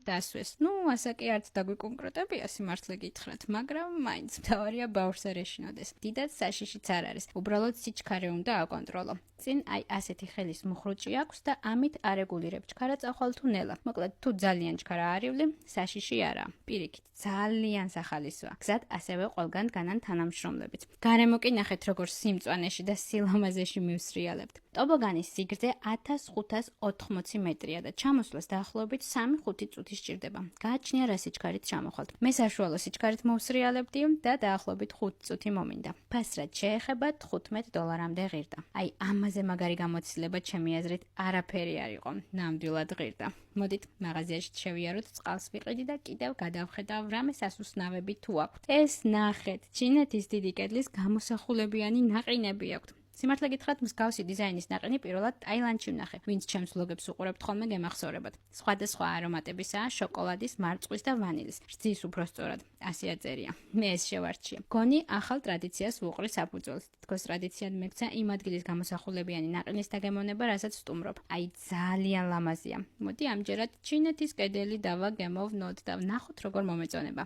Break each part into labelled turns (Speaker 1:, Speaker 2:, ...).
Speaker 1: დასვეს. ასა კი არც დაგვიკონკრეტებია სიმართლე გითხრათ, მაგრამ მაინც მთავარია ბავშვს არ ეშინოდეს. დიდად საშიშიც არ არის. უბრალოდ სიჩქარე უნდა აკონტროლო. წინ ასეთი ხელის მუხრუჭი აქვს და ამით არეგულირებ ჩქარა წახვალ თუ ნელა. მოკლედ თუ ძალიან ჩქარა არივლი, საშიში არა. პირიქით, ძალიან სახალისოა. გზად ასევე ყველგან განან თანამშრომლებიც. გარემო კი ნახეთ როგორ სიმწვანეში და სილამაზეში მივსრიალებთ. ტობოგანის სიგრძე 1580 მეტრია და ჩამოსვლას დაახლოებით 3-5 წუთი სჭირდება. გააჩნია რა სიჩქარით ჩამოხვალთ. მე საშუალო სიჩქარით მოვსრიალებდი და დაახლოებით 5 წუთი მომინდა. ფასრად შეეხება $15-მდე ღირდა. ამაზე მაგარი გამოცდილება ჩემი აზრით არაფერი არ იყო. ნამდვილად ღირდა. მოდით მაღაზიაში შევიაროთ, წყალს ვიყიდი და კიდევ გადავხედავ რამე სასუსნავები თუ აქვთ. ეს ნახეთ, ჩინეთის დიდი კედლის გამოსახულებიანი ნაყინები აქვთ. სიმართლე გითხრათ, მსგავსი დიზაინის ნაყინი პირველად ტაილანდში ვნახე, ვინც ჩემს ვლოგებს უყურებთ ხოლმე გემახსოვრებათ. სხვადასხვა არომატებისაა, შოკოლადის, მარწყვის და ვანილის. რძის უფრო სწორად, ასე აწერია. მე ეს შევარჩიე. გონი ახალ ტრადიციას ვუყრი საფუძველს. თქოს ტრადიციად მეკცა იმ ადგილის გამოსახულებიანი ნაყინის დაგემონება, რასაც ვსტუმრობ. ძალიან ლამაზია. მოდი ამჯერად ჩინეთის კედელი დავაგემოვნოთ და ვნახოთ როგორ მომეწონება.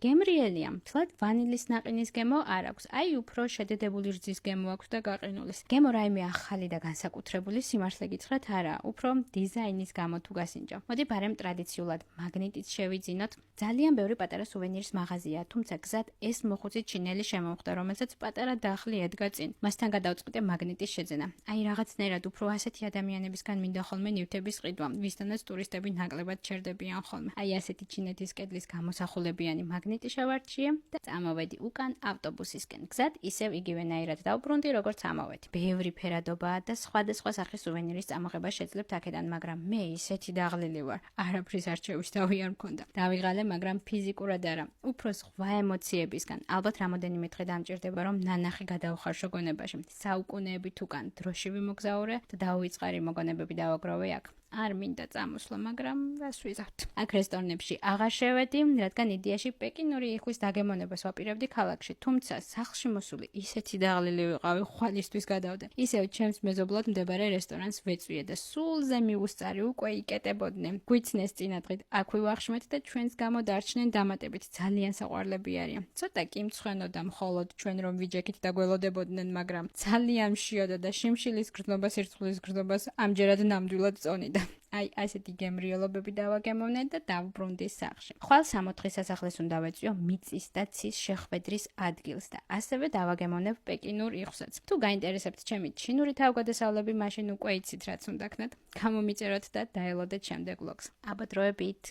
Speaker 1: გემრიელია. მთლად ვანილის ნაყინის გემო არ აქვს. უფრო შედედებული რძის გემო აქვს და გემო რაიმე ახალი და განსაკუთრებული სიმართლე გითხრათ არა, უფრო დიზაინის გამო თუ გასინჯა. მოდი ბარემ ტრადიციულად მაგნიტით შევიძინოთ. ძალიან ბევრი პატარა სუვენირის მაღაზია, თუმცა გზად ეს მოხუცი ჩინელი შემოვხვდა, რომელსაც პატარა დახლი ედგა წინ. მასთან გადავწყვიტე მაგნიტის შეძენა. რაღაცნაირად უფრო ასეთი ადამიანებისგან მინდა ხოლმე ნივთების ყიდვა, ვისთანაც ტურისტები ნაკლებად ჩერდებიან ხოლმე. ასეთი ჩინეთის კედლის გამოსახულებიანი მაგნიტი შევარჩიე და წამოვედი უკან ავტობუსისკენ. გზად ისევ იგივენაირად დავბრუნდი, როგორც ამოვედი. ბევრი ფერადობაა და სხვადასხვა სახის სუვენირის წამოღება შეძლებთ აქედან, მაგრამ მე ისეთი დაღლილი ვარ. არაფრის არჩევის თავი არ მქონდა. დავიღალე, მაგრამ ფიზიკურად არა. უფრო სხვა ემოციებისგან. ალბათ რამოდენიმე დღე დამჭირდება, რომ ნანახი გადავხარშო გონებაში. საუკუნეებით უკან დროში ვიმოგზაურე და დაუვიწყარი მოგონებები დავაგროვე აქ. არ მინდა წამოსვლა, მაგრამ რას ვიზავთ. აქ რესტორნებში აღარ შევედი, რადგან იდეაში პეკინური იხვის დაგემონებას ვაპირებდი ქალაქში, თუმცა სახლში მოსული ისეთი დაღლილი ვიყავი, ხვალისთვის გადავდე. ისევ ჩემს მეზობლად მდებარე რესტორანს ვეწვიე და სულზე მივუსწარი, უკვე იკეტებოდნენ. გვიცნეს წინადღით, აქ ვივახშმეთ და ჩვენს გამო დარჩნენ დამატებით. ძალიან საყვარლები არიან. ცოტა კი მცხენოდა მხოლოდ ჩვენ რომ ვიჯექით და გველოდებოდნენ, მაგრამ ძალიან მშიოდა და შიმშილის გრძნობა სირცხვილის გრძნობას ამჯერად ნამდვილად წონიდა. ასეთი გემრიელობები დავაგემოვნე და დავბრუნდი სახლში. ხვალ 64 სასახლეს უნდა ვეწვიო მიწის და ცის შეხვედრის ადგილს და ასევე დავაგემოვნებ პეკინურ იხვსაც. თუ გაინტერესებთ ჩემი ჩინური თავგადასავლები, მაშინ უკვე იცით რაც უნდა ქნათ. გამომიწეროთ და დაელოდეთ შემდეგ ვლოგს. აბა დროებით.